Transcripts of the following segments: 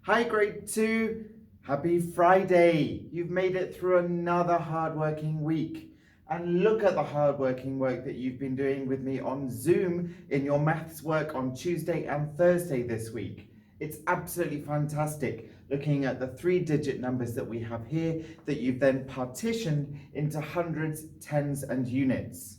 Hi grade 2, happy Friday. You've made it through another hard-working week. And look at the hard-working work that you've been doing with me on Zoom in your maths work on Tuesday and Thursday this week. It's absolutely fantastic looking at the 3-digit numbers that we have here that you've then partitioned into hundreds, tens and units.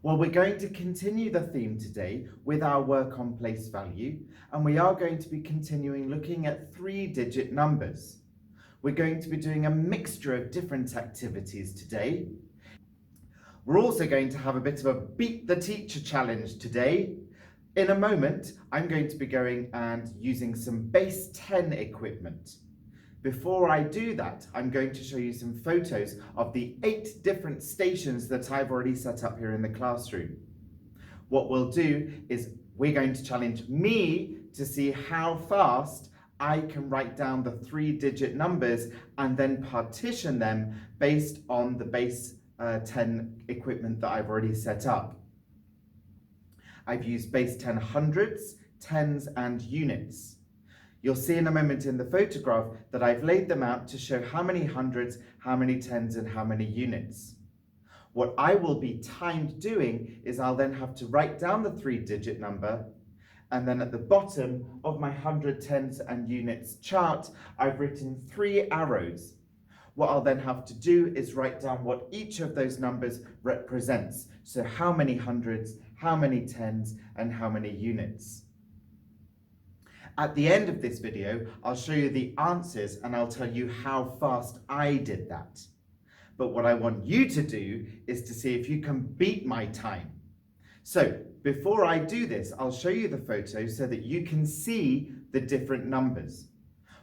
Well, we're going to continue the theme today with our work on place value, and we are going to be continuing looking at 3-digit numbers. We're going to be doing a mixture of different activities today. We're also going to have a bit of a beat the teacher challenge today. In a moment, I'm going to be going and using some base 10 equipment. Before I do that, I'm going to show you some photos of the 8 different stations that I've already set up here in the classroom. What we'll do is we're going to challenge me to see how fast I can write down the 3-digit numbers and then partition them based on the base 10 equipment that I've already set up. I've used base 10 hundreds, tens and units. You'll see in a moment in the photograph that I've laid them out to show how many hundreds, how many tens and how many units. What I will be timed doing is I'll then have to write down the 3-digit number, and then at the bottom of my 100, tens and units chart, I've written 3 arrows. What I'll then have to do is write down what each of those numbers represents. So how many hundreds, how many tens and how many units. At the end of this video, I'll show you the answers and I'll tell you how fast I did that. But what I want you to do is to see if you can beat my time. So before I do this, I'll show you the photos so that you can see the different numbers.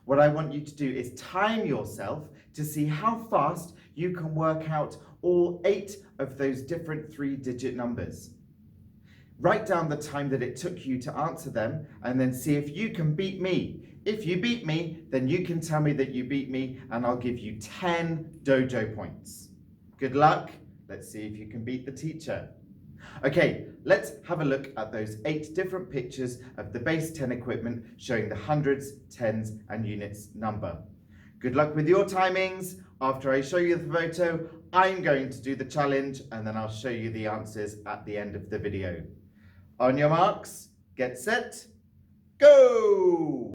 What I want you to do is time yourself to see how fast you can work out all 8 of those different 3-digit numbers. Write down the time that it took you to answer them and then see if you can beat me. If you beat me, then you can tell me that you beat me and I'll give you 10 dojo points. Good luck. Let's see if you can beat the teacher. Okay, let's have a look at those 8 different pictures of the base 10 equipment showing the hundreds, tens and units number. Good luck with your timings. After I show you the photo, I'm going to do the challenge and then I'll show you the answers at the end of the video. On your marks, get set, go!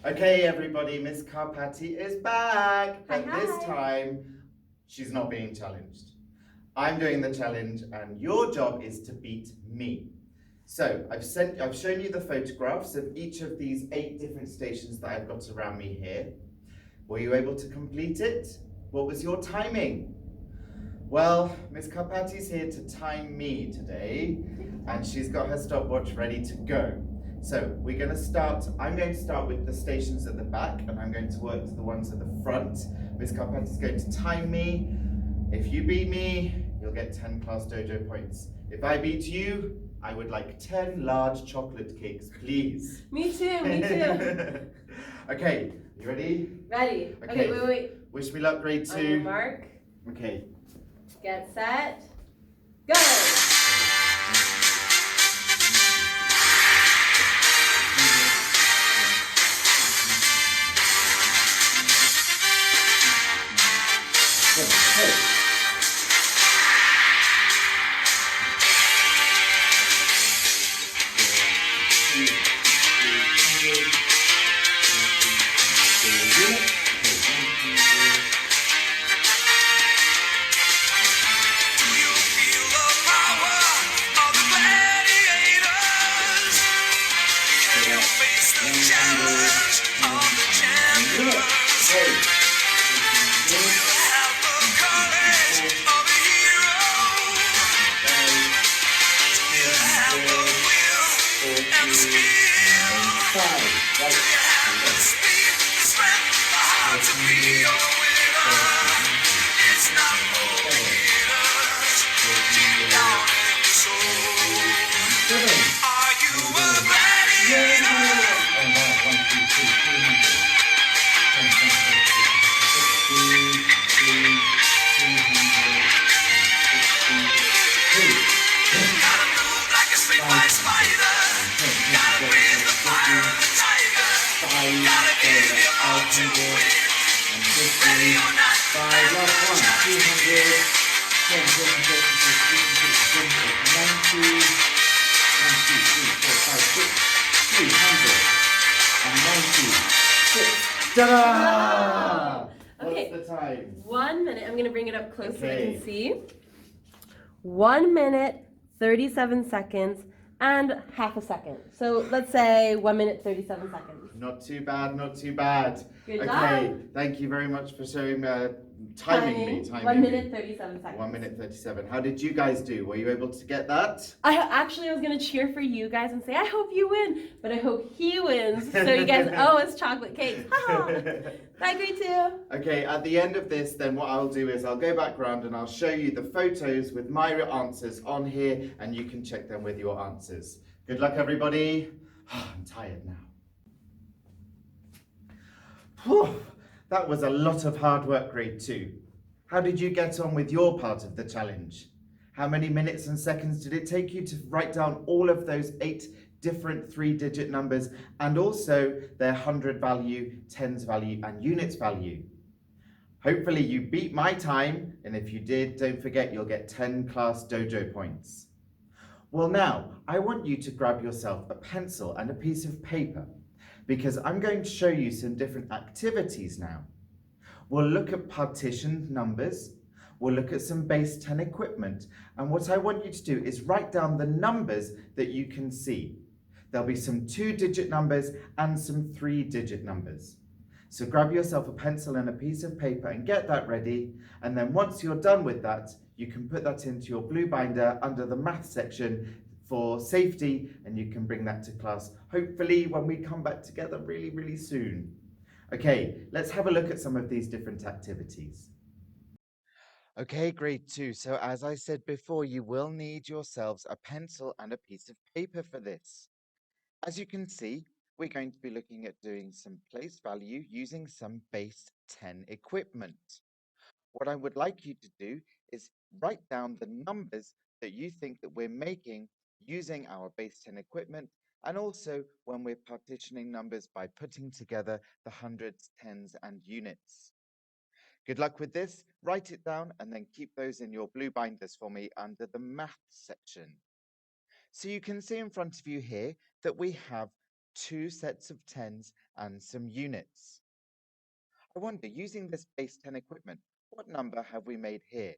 Okay everybody, Miss Carpati is back, but this time she's not being challenged. I'm doing the challenge and your job is to beat me. So I've shown you the photographs of each of these 8 different stations that I've got around me here. Were you able to complete it? What was your timing? Well, Miss Carpati's here to time me today and she's got her stopwatch ready to go. So I'm going to start with the stations at the back and I'm going to work to the ones at the front. Miss Carpati is going to time me. If you beat me, you'll get 10 class dojo points. If I beat you, I would like 10 large chocolate cakes, please. Me too, me too. Okay, you ready? Ready. Okay, wait. Wish me luck, grade 2. On your mark. Okay. Get set. Go! Do you feel the power of the Right. Ta-da! Okay. What's the time? 1 minute. I'm gonna bring it up close so we Okay. can see. 1 minute, 37 seconds, and half a second. So let's say 1 minute, 37 seconds. Not too bad, not too bad. Good Okay, job. thank you very much for showing timing me. 1 minute, 37 seconds. 1 minute 37. How did you guys do? Were you able to get that? I was gonna cheer for you guys and say I hope you win, but I hope he wins so you guys owe us chocolate cakes. Bye, grade 2. Okay, at the end of this, then what I'll do is I'll go back round and I'll show you the photos with my answers on here, and you can check them with your answers. Good luck, everybody. I'm tired now. Whew, that was a lot of hard work, grade 2. How did you get on with your part of the challenge? How many minutes and seconds did it take you to write down all of those 8 different 3-digit numbers and also their 100 value, tens value, and units value? Hopefully you beat my time, and if you did, don't forget you'll get 10 class dojo points. Well, now I want you to grab yourself a pencil and a piece of paper, because I'm going to show you some different activities now. We'll look at partitioned numbers, we'll look at some base 10 equipment, and what I want you to do is write down the numbers that you can see. There'll be some 2-digit numbers and some 3-digit numbers. So grab yourself a pencil and a piece of paper and get that ready, and then once you're done with that, you can put that into your blue binder under the math section for safety, and you can bring that to class hopefully when we come back together really soon. Okay, let's have a look at some of these different activities. Okay, grade 2. So as I said before, you will need yourselves a pencil and a piece of paper for this. As you can see, we're going to be looking at doing some place value using some base 10 equipment. What I would like you to do is write down the numbers that you think that we're making using our base 10 equipment, and also when we're partitioning numbers by putting together the hundreds, tens, and units. Good luck with this. Write it down and then keep those in your blue binders for me under the math section. So you can see in front of you here that we have 2 sets of tens and some units. I wonder, using this base 10 equipment, what number have we made here?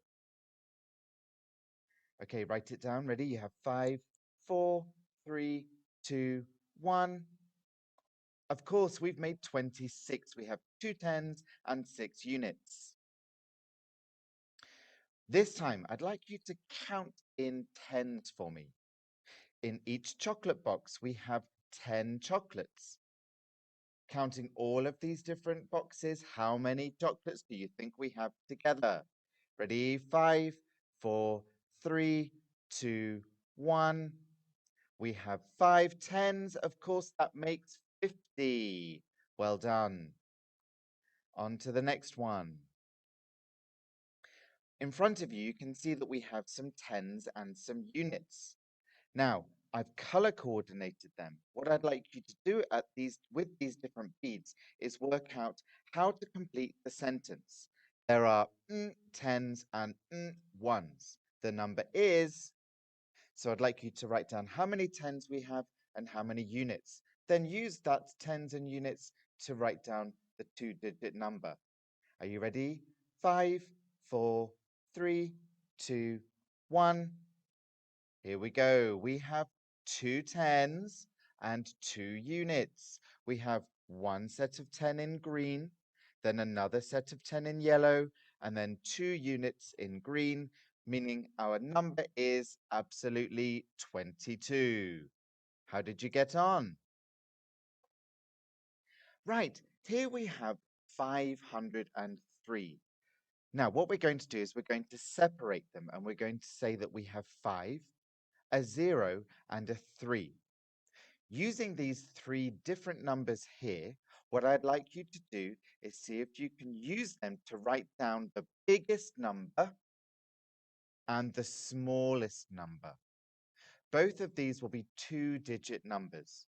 Okay, write it down. Ready? You have 5, 4, 3, 2, 1. Of course, we've made 26. We have 2 tens and 6 units. This time, I'd like you to count in tens for me. In each chocolate box, we have 10 chocolates. Counting all of these different boxes, how many chocolates do you think we have together? Ready? 5, 4, 3, 2, 1. We have 5 tens. Of course, that makes 50. Well done. On to the next one. In front of you, you can see that we have some tens and some units. Now, I've color coordinated them. What I'd like you to do with these different beads is work out how to complete the sentence. There are tens and ones. The number is, so I'd like you to write down how many tens we have and how many units. Then use that tens and units to write down the 2-digit number. Are you ready? 5, 4, 3, 2, 1. Here we go. We have 2 tens and 2 units. We have one set of 10 in green, then another set of 10 in yellow, and then 2 units in green, meaning our number is absolutely 22. How did you get on? Right, here we have 503. Now, what we're going to do is we're going to separate them and we're going to say that we have 5, a 0, and a 3. Using these 3 different numbers here, what I'd like you to do is see if you can use them to write down the biggest number and the smallest number. Both of these will be 2-digit numbers.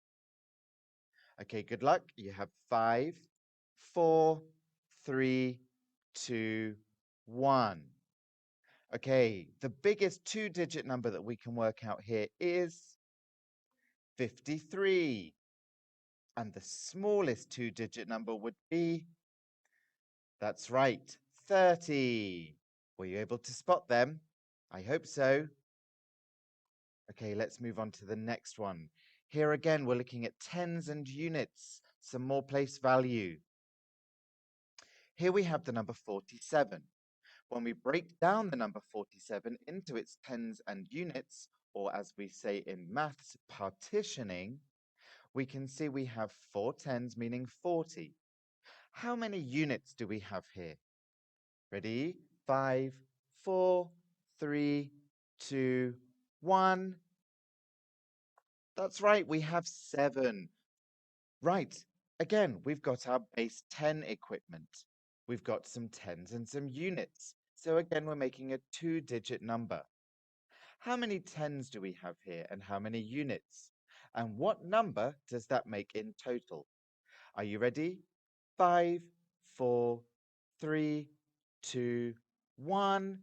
Okay, good luck. You have 5, 4, 3, 2, 1. Okay, the biggest 2-digit number that we can work out here is 53. And the smallest 2-digit number would be, that's right, 30. Were you able to spot them? I hope so. Okay, let's move on to the next one. Here again, we're looking at tens and units, some more place value. Here we have the number 47. When we break down the number 47 into its tens and units, or as we say in maths, partitioning, we can see we have 4 tens, meaning 40. How many units do we have here? Ready? 5, 4, 3, 2, 1. That's right, we have 7. Right, again, we've got our base 10 equipment. We've got some tens and some units. So again, we're making a 2-digit number. How many tens do we have here and how many units? And what number does that make in total? Are you ready? 5, 4, 3, 2, 1.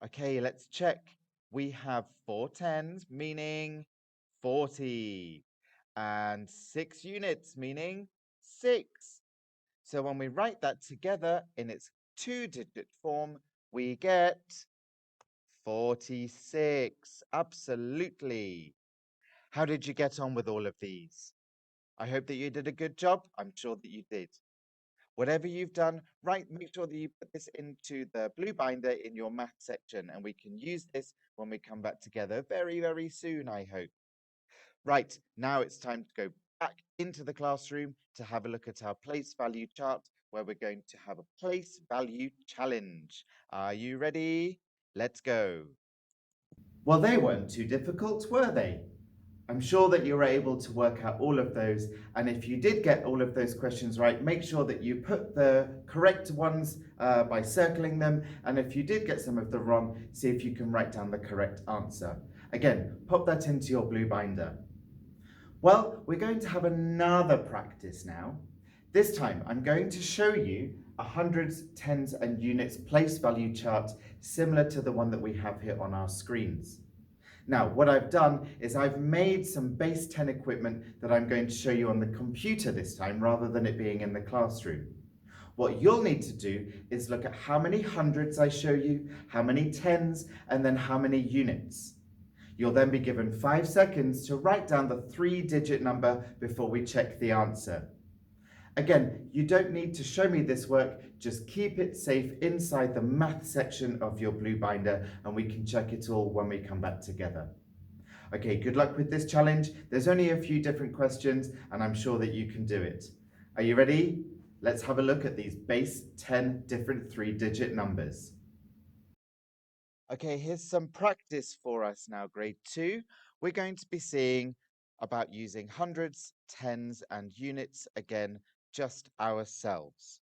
Okay, let's check. We have 4 tens, meaning 40, and 6 units, meaning 6. So when we write that together in its 2-digit form, we get 46. Absolutely. How did you get on with all of these? I hope that you did a good job. I'm sure that you did. Whatever you've done, make sure that you put this into the blue binder in your math section, and we can use this when we come back together very, very soon, I hope. Right, now it's time to go back into the classroom to have a look at our place value chart, where we're going to have a place value challenge. Are you ready? Let's go. Well, they weren't too difficult, were they? I'm sure that you were able to work out all of those, and if you did get all of those questions right, make sure that you put the correct ones by circling them, and if you did get some of them wrong, see if you can write down the correct answer. Again, pop that into your blue binder. Well, we're going to have another practice now. This time, I'm going to show you a hundreds, tens, and units place value chart similar to the one that we have here on our screens. Now, what I've done is I've made some base 10 equipment that I'm going to show you on the computer this time rather than it being in the classroom. What you'll need to do is look at how many hundreds I show you, how many tens, and then how many units. You'll then be given 5 seconds to write down the 3-digit number before we check the answer. Again, you don't need to show me this work, just keep it safe inside the math section of your blue binder and we can check it all when we come back together. Okay, good luck with this challenge. There's only a few different questions and I'm sure that you can do it. Are you ready? Let's have a look at these base 10 different 3-digit numbers. Okay, here's some practice for us now, grade 2. We're going to be seeing about using hundreds, tens, and units again, just ourselves.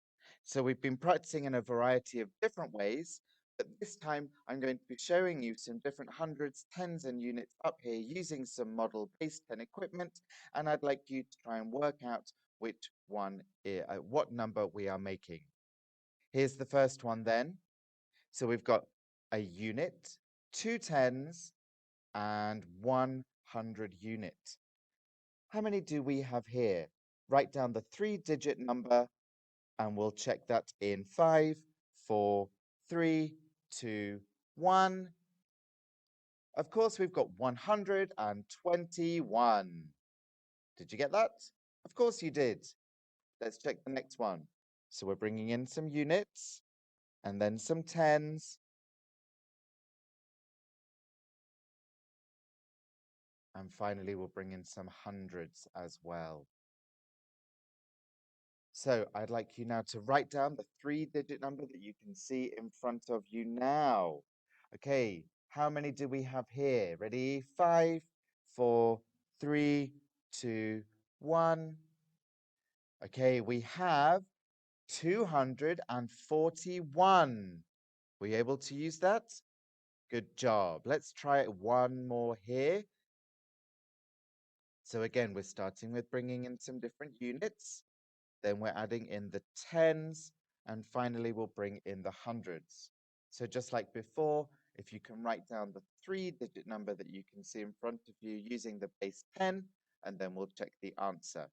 So we've been practicing in a variety of different ways, but this time I'm going to be showing you some different hundreds, tens, and units up here using some model base 10 equipment, and I'd like you to try and work out which one, what number we are making. Here's the first one then. So we've got a unit, 2 tens, and 100 unit. How many do we have here? Write down the 3-digit number and we'll check that in 5, 4, 3, 2, 1. Of course, we've got 121. Did you get that? Of course you did. Let's check the next one. So we're bringing in some units and then some tens. And finally, we'll bring in some hundreds as well. So I'd like you now to write down the 3-digit number that you can see in front of you now. Okay, how many do we have here? Ready? 5, 4, 3, 2, 1. Okay, we have 241. Were you able to use that? Good job. Let's try it one more here. So again, we're starting with bringing in some different units. Then we're adding in the tens, and finally we'll bring in the hundreds. So just like before, if you can write down the 3-digit number that you can see in front of you using the base 10, and then we'll check the answer.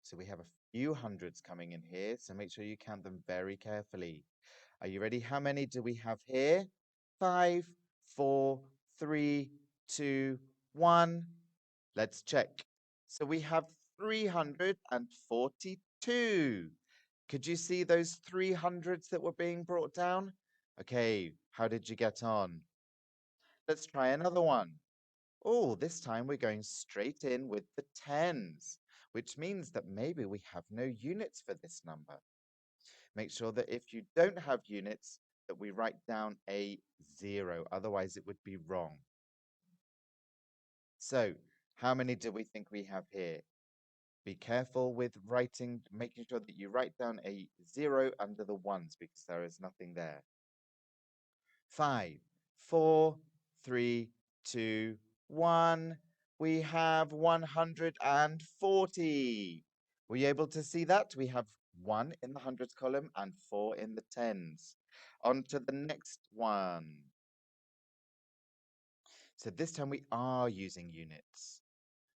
So we have a few hundreds coming in here, so make sure you count them very carefully. Are you ready? How many do we have here? 5, 4, 3, 2, 1. Let's check. So we have 342. Could you see those 300s that were being brought down? Okay, how did you get on? Let's try another one. Oh, this time we're going straight in with the tens, which means that maybe we have no units for this number. Make sure that if you don't have units, that we write down a 0, otherwise it would be wrong. So, how many do we think we have here? Be careful with writing, making sure that you write down a 0 under the ones because there is nothing there. 5, 4, 3, 2, 1. We have 140. Were you able to see that? We have 1 in the hundreds column and 4 in the tens. On to the next one. So this time we are using units.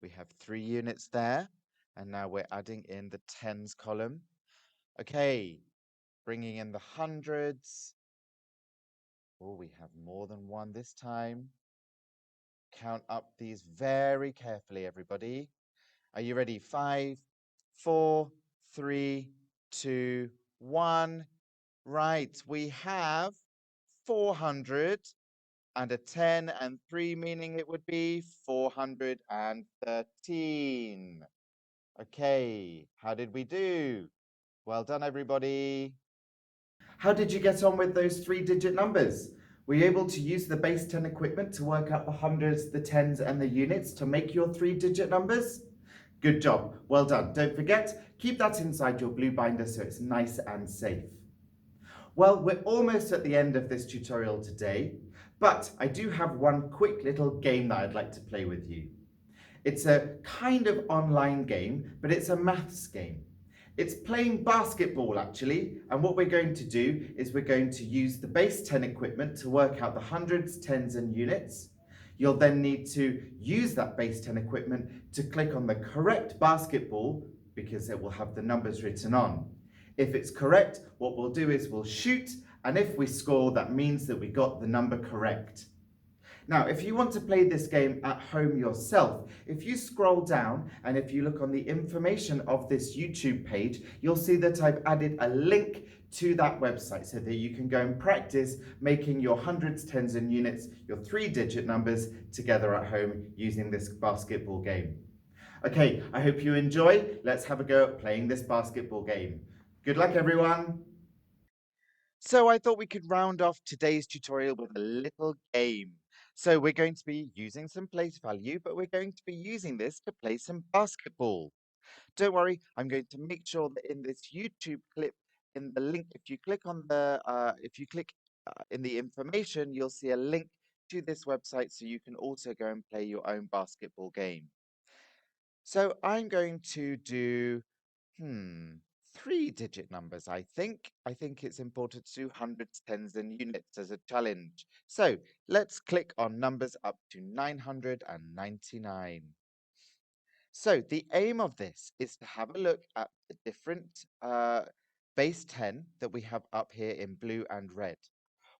We have 3 units there, and now we're adding in the tens column. Okay, bringing in the hundreds. Oh, we have more than 1 this time. Count up these very carefully, everybody. Are you ready? 5, 4, 3, 2, 1. Right, we have 400 and a 10 and 3, meaning it would be 413. Okay, how did we do? Well done, everybody. How did you get on with those 3-digit numbers? Were you able to use the base 10 equipment to work out the hundreds, the tens, and the units to make your 3-digit numbers? Good job. Well done. Don't forget, keep that inside your blue binder so it's nice and safe. Well, we're almost at the end of this tutorial today, but I do have one quick little game that I'd like to play with you. It's a kind of online game, but it's a maths game. It's playing basketball actually, and what we're going to do is we're going to use the base 10 equipment to work out the hundreds, tens, and units. You'll then need to use that base 10 equipment to click on the correct basketball because it will have the numbers written on. If it's correct, what we'll do is we'll shoot, and if we score, that means that we got the number correct. Now, if you want to play this game at home yourself, if you scroll down and if you look on the information of this YouTube page, you'll see that I've added a link to that website so that you can go and practice making your hundreds, tens, and units, your 3-digit numbers together at home using this basketball game. Okay, I hope you enjoy. Let's have a go at playing this basketball game. Good luck, everyone. So I thought we could round off today's tutorial with a little game. So we're going to be using some place value, but we're going to be using this to play some basketball. Don't worry, I'm going to make sure that in this YouTube clip, in the link, if you click on the, in the information, you'll see a link to this website so you can also go and play your own basketball game. So I'm going to do, 3-digit numbers, I think. I think it's important to do hundreds, tens, and units as a challenge. So let's click on numbers up to 999. So the aim of this is to have a look at the different base 10 that we have up here in blue and red.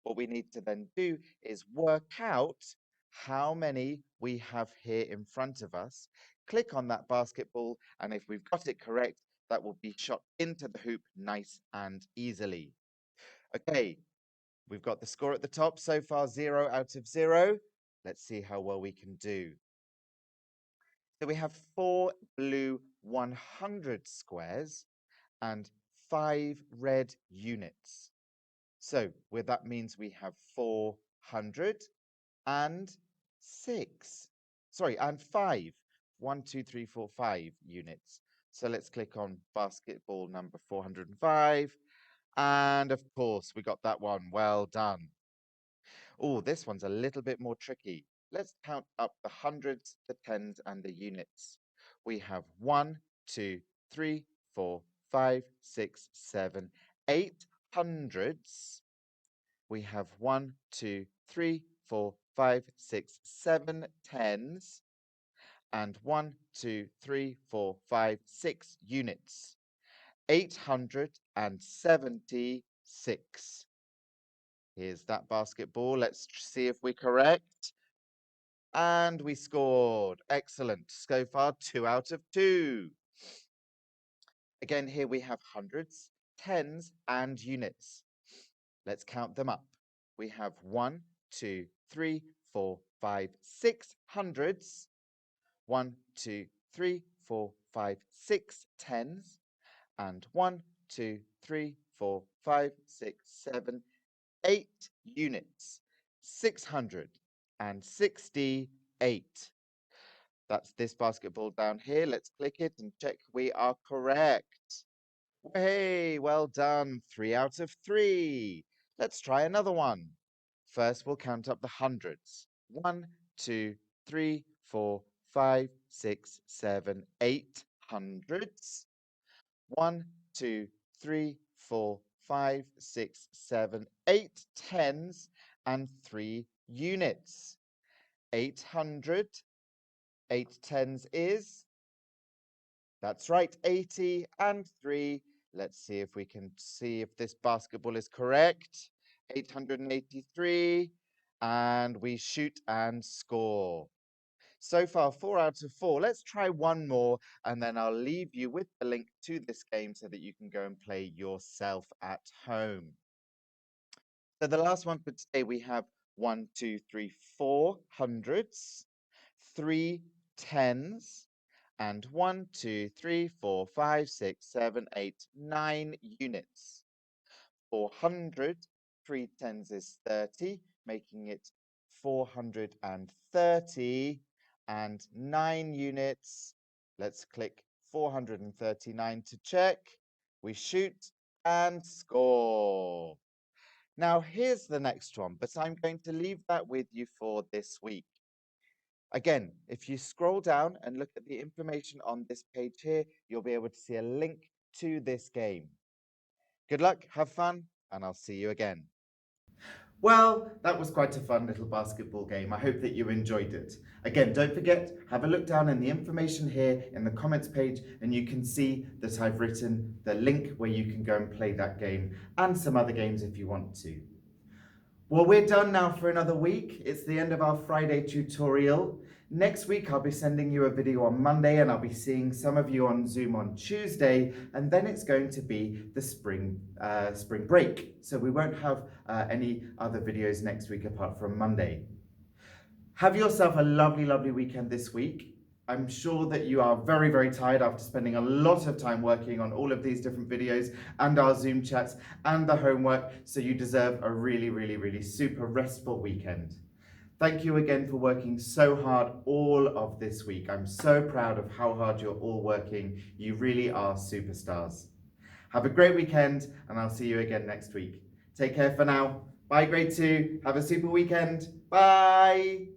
What we need to then do is work out how many we have here in front of us. Click on that basketball, and if we've got it correct, that will be shot into the hoop nice and easily. Okay, we've got the score at the top so far, 0 out of 0. Let's see how well we can do. So we have 4 blue 100 squares and 5 red units. So that means we have 406. Sorry, and 5. 1, 2, 3, 4, 5 units. So let's click on basketball number 405. And of course, we got that one. Well done. Oh, this one's a little bit more tricky. Let's count up the hundreds, the tens, and the units. We have 1, 2, 3, 4, 5, 6, 7, 8 hundreds. We have 1, 2, 3, 4, 5, 6, 7 tens, and 1, 2, 3, 4, 5, 6 units. 876. Here's that basketball. Let's see if we're correct. And we scored. Excellent. So far, 2 out of 2. Again, here we have hundreds, tens, and units. Let's count them up. We have 1, 2, 3, 4, 5, 6 hundreds. 1, 2, 3, 4, 5, 6 tens. And 1, 2, 3, 4, 5, 6, 7, 8 units. 668. That's this basketball down here. Let's click it and check we are correct. Hey, well done. 3 out of 3. Let's try another one. First, we'll count up the hundreds. 1, 2, 3, 4, 5, 6, 7, 8 hundreds. 1, 2, 3, 4, 5, 6, 7, 8 tens, and 3 units. 800. 8 tens is, that's right, 80, and 3. Let's see if we can see if this basketball is correct. 883, and we shoot and score. So far, 4 out of 4. Let's try one more, and then I'll leave you with the link to this game so that you can go and play yourself at home. So the last one for today, we have 1, 2, 3, 4 hundreds, 3 tens, and 1, 2, 3, 4, 5, 6, 7, 8, 9 units. 400, 3 tens is 30, making it 430, and 9 units. Let's click 439 to check. We shoot and score. Now, here's the next one, but I'm going to leave that with you for this week. Again, if you scroll down and look at the information on this page here, you'll be able to see a link to this game. Good luck, have fun, and I'll see you again. Well, that was quite a fun little basketball game. I hope that you enjoyed it. Again, don't forget, have a look down in the information here in the comments page, and you can see that I've written the link where you can go and play that game and some other games if you want to. Well, we're done now for another week. It's the end of our Friday tutorial. Next week, I'll be sending you a video on Monday, and I'll be seeing some of you on Zoom on Tuesday, and then it's going to be the spring break. So we won't have any other videos next week apart from Monday. Have yourself a lovely, lovely weekend this week. I'm sure that you are very, very tired after spending a lot of time working on all of these different videos and our Zoom chats and the homework, so you deserve a really, really, really super restful weekend. Thank you again for working so hard all of this week. I'm so proud of how hard you're all working. You really are superstars. Have a great weekend, and I'll see you again next week. Take care for now. Bye, grade 2. Have a super weekend. Bye.